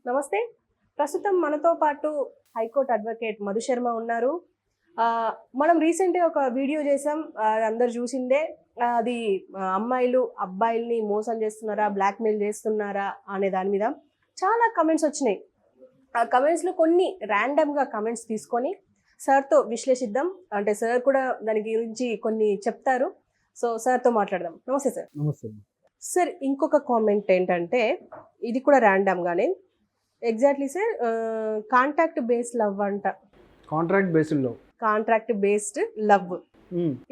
నమస్తే. ప్రస్తుతం మనతో పాటు హైకోర్టు అడ్వకేట్ మధు శర్మ ఉన్నారు. మనం రీసెంట్‌గా ఒక వీడియో చేసాం. అందరూ చూసిందే. అది అమ్మాయిలు అబ్బాయిల్ని మోసం చేస్తున్నారా? బ్లాక్‌మెయిల్ చేస్తున్నారా? అనే దాని మీద చాలా కమెంట్స్ వచ్చినాయి. ఆ కమెంట్స్‌లో కొన్ని ర్యాండమ్‌గా కమెంట్స్ తీసుకొని సార్‌తో విశ్లేషిద్దాం. అంటే సార్ కూడా దాని గురించి కొన్ని చెప్తారు. సో, సార్‌తో మాట్లాడదాం. నమస్తే సార్. నమస్తే. సార్ ఇంకొక కామెంట్ ఏంటంటే, ఇది కూడా ర్యాండమ్‌గానే exactly sir contact based love అంట. Contract based love. Contract based love.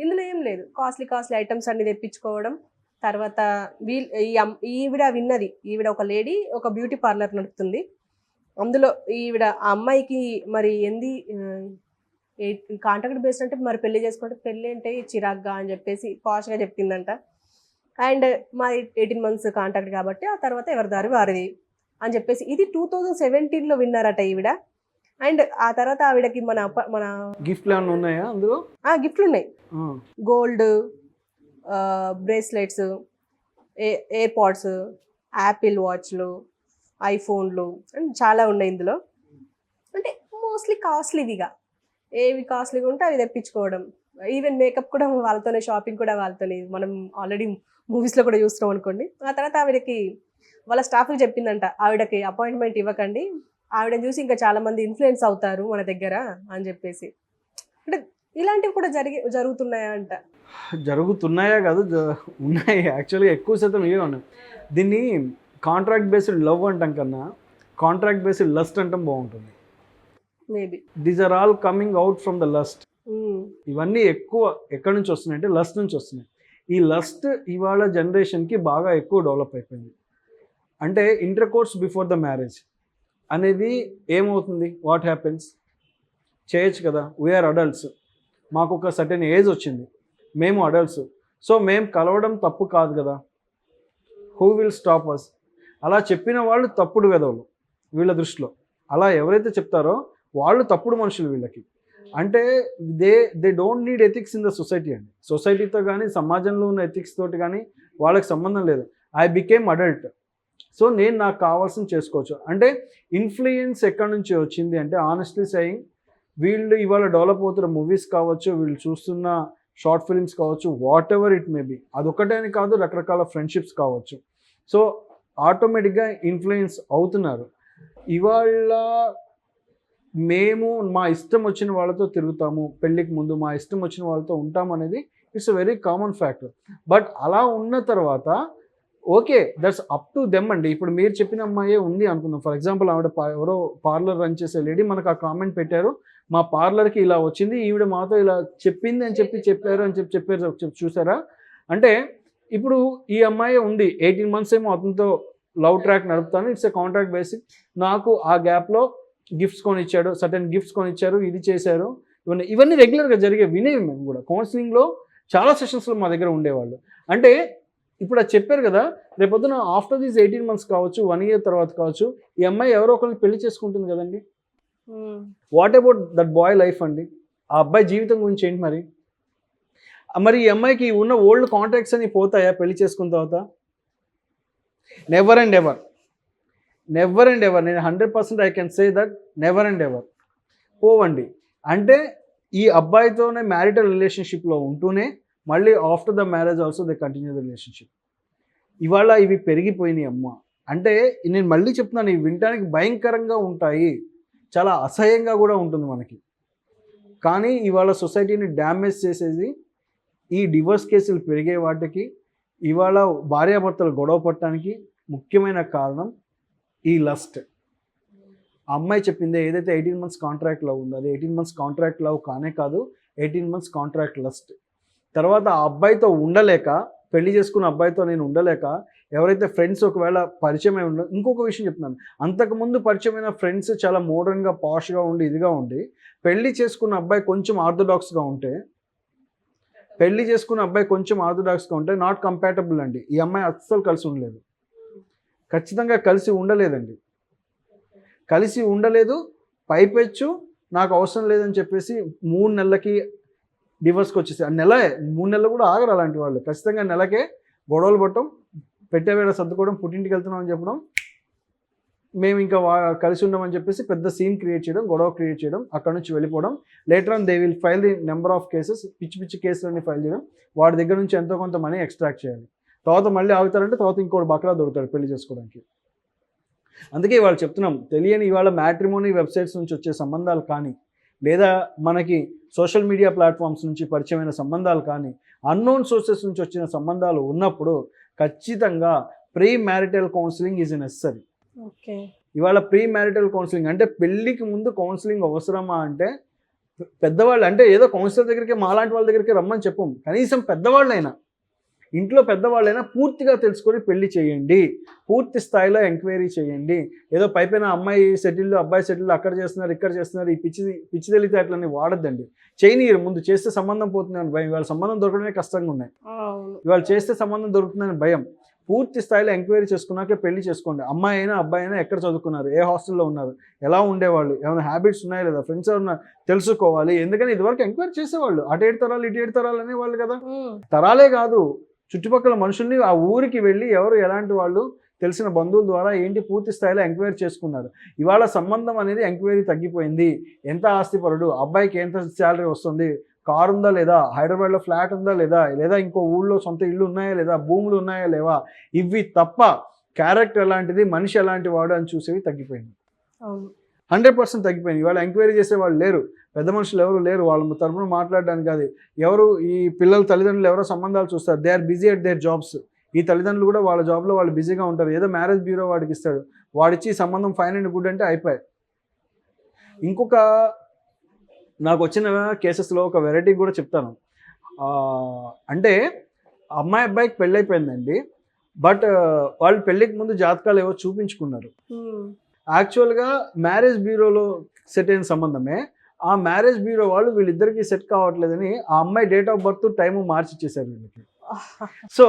ఇందులో ఏం లేదు. కాస్ట్లీ ఐటమ్స్ అన్ని తెప్పించుకోవడం. తర్వాత ఈవిడ విన్నది. ఈవిడ ఒక లేడీ ఒక బ్యూటీ పార్లర్ నడుపుతుంది. అందులో ఈవిడ ఆ అమ్మాయికి మరి ఏంది కాంట్రాక్ట్ బేస్డ్ అంటే మరి పెళ్లి చేసుకుంటే పెళ్లి అంటే చిరాగ్గా అని చెప్పేసి పాష్‌గా చెప్పిందంట. అండ్ మాది 18 months కాంట్రాక్ట్ కాబట్టి ఆ తర్వాత ఎవరి దారి వారిది అని చెప్పేసి ఇది 2017లో విన్నారట ఈవిడ. అండ్ ఆ తర్వాత ఆవిడకి మన గిఫ్ట్లు ఏమైనా ఉన్నాయా అందులో? గిఫ్ట్లు ఉన్నాయి. Gold bracelets, AirPods, Apple వాచ్లు, ఐఫోన్లు అండ్ చాలా ఉన్నాయి ఇందులో. అంటే మోస్ట్లీ కాస్ట్లీవిగా ఏవి కాస్ట్లీగా ఉంటే అవి తెప్పించుకోవడం. ఈవెన్ మేకప్ కూడా వాళ్ళతోనే, షాపింగ్ కూడా వాళ్ళతోనే. మనం ఆల్రెడీ మూవీస్లో కూడా చూస్తున్నాం అనుకోండి. ఆ తర్వాత ఆవిడకి వాళ్ళ స్టాఫ్కి చెప్పిందంట, ఆవిడకి అపాయింట్మెంట్ ఇవ్వకండి, ఆవిడని చూసి ఇంకా చాలా మంది ఇన్ఫ్లుయెన్స్ అవుతారు మన దగ్గర అని చెప్పేసి. అంటే ఇలాంటివి కూడా జరుగుతున్నాయా అంట. జరుగుతున్నాయా కాదు, ఉన్నాయి. యాక్చువల్గా ఎక్కువ శాతం ఇవే ఉన్నాయి. దీన్ని కాంట్రాక్ట్ బేస్డ్ లవ్ అంటాం కన్నా కాంట్రాక్ట్ బేస్డ్ లస్ట్ అంటాం బాగుంటుంది. Maybe these are all coming out from the lust. ఇవన్నీ ఎక్కువ ఎక్కడి నుంచి వస్తున్నాయి అంటే లస్ట్ నుంచి వస్తున్నాయి. ఈ లస్ట్ ఇవాళ జనరేషన్కి బాగా ఎక్కువ డెవలప్ అయిపోయింది. అంటే inter course before the marriage అనేది ఏమవుతుంది? What happens? చేయొచ్చు కదా, వీఆర్ అడల్ట్స్, మాకు ఒక సర్టెన్ ఏజ్ వచ్చింది, మేము అడల్ట్స్, సో మేము కలవడం తప్పు కాదు కదా, హూ విల్ స్టాప్ అస్? అలా చెప్పిన వాళ్ళు తప్పుడు వెధవులు వీళ్ళ దృష్టిలో. అలా ఎవరైతే చెప్తారో వాళ్ళు తప్పుడు మనుషులు వీళ్ళకి. అంటే they don't need ethics in the society అండి. సొసైటీతో కానీ సమాజంలో ఉన్న ఎథిక్స్ తోటి కానీ వాళ్ళకి సంబంధం లేదు. ఐ బికేమ్ అడల్ట్, సో నేను నాకు కావాల్సింది చేసుకోవచ్చు. అంటే ఇన్ఫ్లుయెన్స్ ఎక్కడి నుంచి వచ్చింది అంటే ఆనెస్ట్లీ సెయింగ్, వీళ్ళు ఇవాళ డెవలప్ అవుతున్న మూవీస్ కావచ్చు, వీళ్ళు చూస్తున్న షార్ట్ ఫిల్మ్స్ కావచ్చు, what ever it may be, అదొక్కటే అని కాదు, రకరకాల ఫ్రెండ్షిప్స్ కావచ్చు. సో ఆటోమేటిక్గా ఇన్ఫ్లుయెన్స్ అవుతున్నారు. ఇవాళ మేము మా ఇష్టం వచ్చిన వాళ్ళతో తిరుగుతాము, పెళ్ళికి ముందు మా ఇష్టం వచ్చిన వాళ్ళతో ఉంటాము అనేది it's a very common factor. But అలా ఉన్న తర్వాత okay, that's up to them అండి. ఇప్పుడు మీరు చెప్పిన అమ్మాయే ఉంది అనుకుందాం. ఫర్ ఎగ్జాంపుల్ ఆవిడ ఎవరో పార్లర్ రన్ చేసే లేడీ మనకు ఆ కామెంట్ పెట్టారు, మా పార్లర్కి ఇలా వచ్చింది, ఈవిడ మాతో ఇలా చెప్పింది అని చెప్పారు చూసారా? అంటే ఇప్పుడు ఈ అమ్మాయి ఉంది, 18 months ఏమో అతనితో లవ్ ట్రాక్ నడుపుతాను, ఇట్స్ ఎ కాంట్రాక్ట్ బేసిక్. నాకు ఆ గ్యాప్లో గిఫ్ట్స్ కొనిచ్చాడు, సర్టెన్ గిఫ్ట్స్ కొనిచ్చారు, ఇది చేశారు, ఇవన్నీ రెగ్యులర్గా జరిగే వినేవి. మేము కూడా కౌన్సిలింగ్లో చాలా సెషన్స్లో మా దగ్గర ఉండేవాళ్ళు. అంటే ఇప్పుడు అది చెప్పారు కదా, రేపొద్దున ఆఫ్టర్ దీస్ 18 months కావచ్చు, 1 year తర్వాత కావచ్చు, ఈ అమ్మాయి ఎవరో ఒకరిని పెళ్లి చేసుకుంటుంది కదండి. What about that boy life అండి? ఆ అబ్బాయి జీవితం గురించి ఏంటి మరి? మరి ఈ అమ్మాయికి ఉన్న ఓల్డ్ కాంట్రాక్ట్స్ అని పోతాయా పెళ్లి చేసుకున్న తర్వాత? నెవర్ అండ్ ఎవర్ నేను 100% I can say that never and ever పోవండి. అంటే ఈ అబ్బాయితోనే మ్యారిటల్ రిలేషన్షిప్లో ఉంటూనే మళ్ళీ after the marriage also they continue the relationship. ఇవాళ ఇవి పెరిగిపోయినాయి అమ్మ. అంటే నేను మళ్ళీ చెప్తున్నాను, ఇవి వినడానికి భయంకరంగా ఉంటాయి, చాలా అసహ్యంగా కూడా ఉంటుంది మనకి. కానీ ఇవాళ సొసైటీని డ్యామేజ్ చేసేది ఈ డివోర్స్ కేసులు పెరిగే వాటికి, ఇవాళ భార్యాభర్తలు గొడవ పడటానికి ముఖ్యమైన కారణం ఈ లస్ట్. ఆ అమ్మాయి చెప్పిందే ఏదైతే 18 months కాంట్రాక్ట్ లవ్ ఉందో అది 18 months కాంట్రాక్ట్ లవ్ కానే కాదు, 18 months కాంట్రాక్ట్ లస్ట్. తర్వాత ఆ అబ్బాయితో ఉండలేక, పెళ్లి చేసుకున్న అబ్బాయితో నేను ఉండలేక, ఎవరైతే ఫ్రెండ్స్ ఒకవేళ పరిచయం అయి ఉండదు. ఇంకొక విషయం చెప్తున్నాను, అంతకుముందు పరిచయమైన ఫ్రెండ్స్ చాలా మోడర్న్గా పాష్గా ఉండి ఇదిగా ఉండి, పెళ్లి చేసుకున్న అబ్బాయి కొంచెం ఆర్థోడాక్స్గా ఉంటే నాట్ కంపాటబుల్ అండి. ఈ అమ్మాయి అస్సలు కలిసి ఉండలేదు, ఖచ్చితంగా కలిసి ఉండలేదు. పైపెచ్చు నాకు అవసరం లేదని చెప్పేసి 3 నెలలకి డివోర్స్కి వచ్చేసి, 3 నెలలు కూడా ఆగరు అలాంటి వాళ్ళు. ఖచ్చితంగా నెలకే గొడవలు పట్టడం, పెట్టేవేళ సర్దుకోవడం, పుట్టింటికి వెళ్తున్నాం అని చెప్పడం, మేము ఇంకా కలిసి ఉండమని చెప్పేసి పెద్ద సీన్ క్రియేట్ చేయడం, గొడవ క్రియేట్ చేయడం, అక్కడ నుంచి వెళ్ళిపోవడం. Later on they will file the number of cases, పిచ్చి పిచ్చి కేసులన్నీ ఫైల్ చేయడం, వాడి దగ్గర నుంచి ఎంతో కొంత మనీ ఎక్స్ట్రాక్ట్ చేయాలి. తర్వాత మళ్ళీ ఆగుతారంటే తర్వాత ఇంకోటి బకరా దొరుకుతాడు పెళ్లి చేసుకోవడానికి. అందుకే ఇవాళ చెప్తున్నాం, తెలియని ఇవాళ మ్యాట్రిమోనీ వెబ్సైట్స్ నుంచి వచ్చే సంబంధాలు కానీ, లేదా మనకి సోషల్ మీడియా ప్లాట్ఫామ్స్ నుంచి పరిచయమైన సంబంధాలు కానీ, అన్నోన్ సోర్సెస్ నుంచి వచ్చిన సంబంధాలు ఉన్నప్పుడు ఖచ్చితంగా pre marital counselling is necessary. Okay. ఇవాళ ప్రీ మ్యారిటల్ కౌన్సిలింగ్ అంటే పెళ్ళికి ముందు కౌన్సిలింగ్ అవసరమా అంటే, పెద్దవాళ్ళు అంటే ఏదో కౌన్సిలర్ దగ్గరికి మాలాంటి వాళ్ళ దగ్గరికి రమ్మని చెప్పం, కనీసం పెద్దవాళ్ళైనా, ఇంట్లో పెద్దవాళ్ళైనా పూర్తిగా తెలుసుకొని పెళ్లి చేయండి, పూర్తి స్థాయిలో ఎంక్వైరీ చేయండి. ఏదో పైపైన అమ్మాయి సెటిల్ అబ్బాయి సెటిల్ అక్కడ చేస్తున్నారు ఇక్కడ చేస్తున్నారు, ఈ పిచ్చి తెలివితేటలన్నీ వాడద్దండి. చేయనీయరు, ముందు చేస్తే సంబంధం పోతుందని భయం. ఇవాళ సంబంధం దొరకడమే కష్టంగా ఉన్నాయి, ఇవాళ చేస్తే సంబంధం దొరుకుతుందని భయం. పూర్తి స్థాయిలో ఎంక్వైరీ చేసుకున్నాకే పెళ్లి చేసుకోండి. అమ్మాయి అయినా అబ్బాయి అయినా ఎక్కడ చదువుకున్నారు, ఏ హాస్టల్లో ఉన్నారు, ఎలా ఉండేవాళ్ళు, ఏమైనా హ్యాబిట్స్ ఉన్నాయా లేదా, ఫ్రెండ్స్ ఎవరైనా తెలుసుకోవాలి. ఎందుకని ఇదివరకు ఎంక్వైరీ చేసేవాళ్ళు, అటు 7 తరాలు ఇటు 7 తరాలు అనేవాళ్ళు కదా. తరాలే కాదు, చుట్టుపక్కల మనుషుల్ని ఆ ఊరికి వెళ్ళి ఎవరు ఎలాంటి వాళ్ళు తెలిసిన బంధువుల ద్వారా ఏంటి పూర్తి స్థాయిలో ఎంక్వైరీ చేసుకున్నారు. ఇవాళ సంబంధం అనేది ఎంక్వైరీ తగ్గిపోయింది. ఎంత ఆస్తిపరుడు, అబ్బాయికి ఎంత శాలరీ వస్తుంది, కారు ఉందా లేదా, హైదరాబాద్లో ఫ్లాట్ ఉందా లేదా, లేదా ఇంకో ఊళ్ళో సొంత ఇల్లు ఉన్నాయా లేదా, భూములు ఉన్నాయా లేవా, ఇవి తప్ప క్యారెక్టర్ ఎలాంటిది, మనిషి ఎలాంటి వాడు అని చూసేవి తగ్గిపోయింది. 100% తగ్గిపోయింది. ఇవాళ ఎంక్వైరీ చేసే వాళ్ళు లేరు, పెద్ద మనుషులు ఎవరు లేరు వాళ్ళ తరపున మాట్లాడడానికి. కాదు, ఎవరు ఈ పిల్లల తల్లిదండ్రులు ఎవరో సంబంధాలు చూస్తారు, they are busy at their jobs. ఈ తల్లిదండ్రులు కూడా వాళ్ళ జాబ్లో వాళ్ళు బిజీగా ఉంటారు. ఏదో మ్యారేజ్ బ్యూరో వాడికి ఇస్తాడు, వాడిచ్చి సంబంధం ఫైన్ అండ్ గుడ్ అంటే అయిపోయాయి. ఇంకొక నాకు వచ్చిన కేసెస్లో ఒక వెరైటీ కూడా చెప్తాను. అంటే అమ్మాయి అబ్బాయికి పెళ్ళైపోయిందండి, బట్ వాళ్ళు పెళ్ళికి ముందు జాతకాలు ఏవో చూపించుకున్నారు. యాక్చువల్గా మ్యారేజ్ బ్యూరోలో సెట్ అయిన సంబంధమే. ఆ మ్యారేజ్ బ్యూరో వాళ్ళు వీళ్ళిద్దరికీ సెట్ కావట్లేదని ఆ అమ్మాయి డేట్ ఆఫ్ బర్త్ టైము మార్చి ఇచ్చేసారు వీళ్ళకి. సో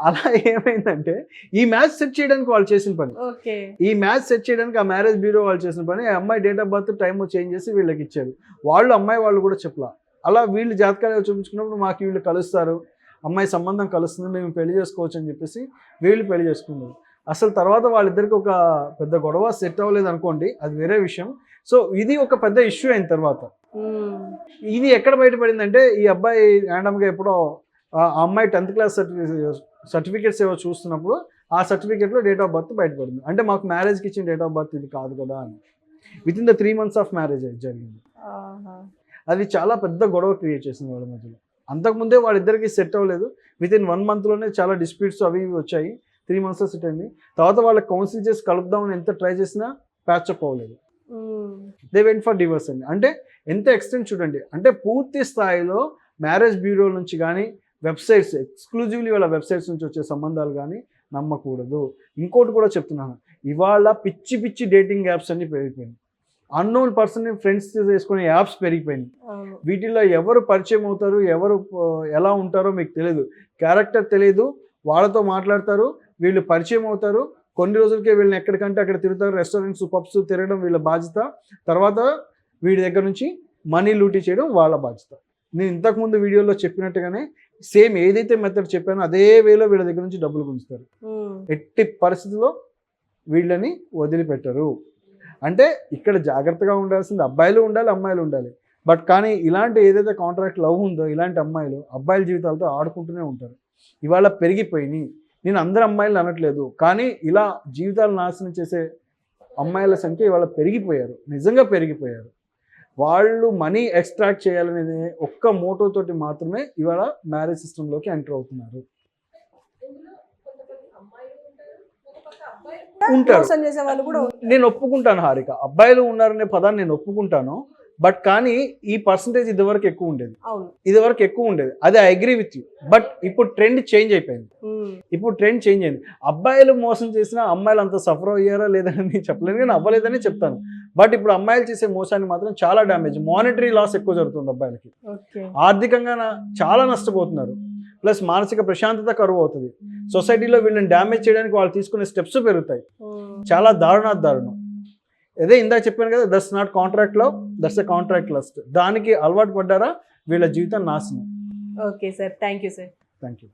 అలా ఏమైందంటే ఈ మ్యాచ్ సెట్ చేయడానికి వాళ్ళు చేసిన పని, ఈ మ్యాచ్ సెట్ చేయడానికి ఆ మ్యారేజ్ బ్యూరో వాళ్ళు చేసిన పని, ఆ అమ్మాయి date of birth time change చేసి వీళ్ళకి ఇచ్చారు. వాళ్ళు అమ్మాయి వాళ్ళు కూడా చెప్పలా. అలా వీళ్ళు జాతకాలు చూపించుకున్నప్పుడు మాకు వీళ్ళు కలుస్తారు, అమ్మాయి సంబంధం కలుస్తుంది, మేము పెళ్లి చేసుకోవచ్చు అని చెప్పేసి వీళ్ళు పెళ్లి చేసుకున్నారు. అసలు తర్వాత వాళ్ళిద్దరికి ఒక పెద్ద గొడవ సెట్ అవ్వలేదు అనుకోండి, అది వేరే విషయం. సో ఇది ఒక పెద్ద ఇష్యూ అయిన తర్వాత ఇది ఎక్కడ బయటపడిందంటే, ఈ అబ్బాయి ర్యాండమ్గా ఎప్పుడో ఆ అమ్మాయి 10th క్లాస్ సర్టిఫికేట్స్ ఏవో చూస్తున్నప్పుడు ఆ సర్టిఫికేట్లో డేట్ ఆఫ్ బర్త్ బయటపడింది. అంటే మాకు మ్యారేజ్కి ఇచ్చిన డేట్ ఆఫ్ బర్త్ ఇది కాదు కదా అని. With in the 3 months of marriage జరిగింది. అది చాలా పెద్ద గొడవ క్రియేట్ చేసింది వాళ్ళ మధ్యలో. అంతకుముందే వాళ్ళిద్దరికి సెట్ అవ్వలేదు, విత్ ఇన్ 1 monthలోనే చాలా డిస్ప్యూట్స్ అవి ఇవి వచ్చాయి. 3 monthsలో సెట్ అయింది. తర్వాత వాళ్ళకి కౌన్సిల్ చేసి కలుపుదామని ఎంత ట్రై చేసినా ప్యాచప్ అవ్వలేదు. దే వెంట్ ఫర్ డివోర్స్ అండి. అంటే ఎంత ఎక్స్టెంట్ చూడండి. అంటే పూర్తి స్థాయిలో మ్యారేజ్ బ్యూరో నుంచి కానీ, వెబ్సైట్స్ ఎక్స్క్లూజివ్లీ వాళ్ళ వెబ్సైట్స్ నుంచి వచ్చే సంబంధాలు కానీ నమ్మకూడదు. ఇంకోటి కూడా చెప్తున్నాను, ఇవాళ పిచ్చి పిచ్చి డేటింగ్ యాప్స్ అన్ని పెరిగిపోయినాయి. అన్నోన్ పర్సన్ని ఫ్రెండ్స్ చేసుకునే యాప్స్ పెరిగిపోయినాయి. వీటిల్లో ఎవరు పరిచయం అవుతారు, ఎవరు ఎలా ఉంటారో మీకు తెలియదు, క్యారెక్టర్ తెలియదు. వాళ్ళతో మాట్లాడతారు, వీళ్ళు పరిచయం అవుతారు, కొన్ని రోజులకే వీళ్ళని ఎక్కడికంటే అక్కడ తిరుగుతారు, రెస్టారెంట్స్ పబ్స్ తిరగడం వీళ్ళ బాధ్యత. తర్వాత వీడి దగ్గర నుంచి మనీ లూటీ చేయడం వాళ్ళ బాధ్యత. నేను ఇంతకుముందు వీడియోలో చెప్పినట్టుగానే సేమ్ ఏదైతే మెథడ్ చెప్పానో అదే వేలో వీళ్ళ దగ్గర నుంచి డబ్బులు గుంజుతారు. ఎట్టి పరిస్థితుల్లో వీళ్ళని వదిలిపెట్టరు. అంటే ఇక్కడ జాగ్రత్తగా ఉండాల్సింది అబ్బాయిలు ఉండాలి, అమ్మాయిలు ఉండాలి. బట్ కానీ ఇలాంటి ఏదైతే కాంట్రాక్ట్ లవ్ ఉందో, ఇలాంటి అమ్మాయిలు అబ్బాయిల జీవితాలతో ఆడుకుంటూనే ఉంటారు. ఇవాళ పెరిగిపోయినాయి. నేను అందరు అమ్మాయిలు అనట్లేదు, కానీ ఇలా జీవితాలు నాశనం చేసే అమ్మాయిల సంఖ్య ఇవాళ పెరిగిపోయారు, నిజంగా పెరిగిపోయారు. వాళ్ళు మనీ ఎక్స్ట్రాక్ట్ చేయాలనేది ఒక్క మోటోతోటి మాత్రమే ఇవాళ మ్యారేజ్ సిస్టంలోకి ఎంటర్ అవుతున్నారు. ఉంటారు, నేను ఒప్పుకుంటాను హారిక, అబ్బాయిలు ఉన్నారనే పదాన్ని నేను ఒప్పుకుంటాను. బట్ కానీ ఈ పర్సంటేజ్ ఇదివరకు ఎక్కువ ఉండేది, అది I agree with you. But ఇప్పుడు ట్రెండ్ చేంజ్ అయిపోయింది. అబ్బాయిలు మోసం చేసినా అమ్మాయిలు అంత సఫర్ అయ్యారా లేదని నేను చెప్పలేను, కానీ అవ్వలేదని చెప్తాను. బట్ ఇప్పుడు అమ్మాయిలు చేసే మోసాన్ని మాత్రం చాలా డ్యామేజ్, మానిటరీ లాస్ ఎక్కువ జరుగుతుంది అబ్బాయిలకి. ఆర్థికంగా చాలా నష్టపోతున్నారు, ప్లస్ మానసిక ప్రశాంతత కరువు అవుతుంది. సొసైటీలో వీళ్ళని డ్యామేజ్ చేయడానికి వాళ్ళు తీసుకునే స్టెప్స్ పెరుగుతాయి. చాలా దారుణం. అదే ఇందాక చెప్పాను కదా, that's not contract love, that's a contract lust. దానికి అలవాటు పడ్డారా వీళ్ళ జీవితం నాశనం. Okay sir, thank you sir. Thank you.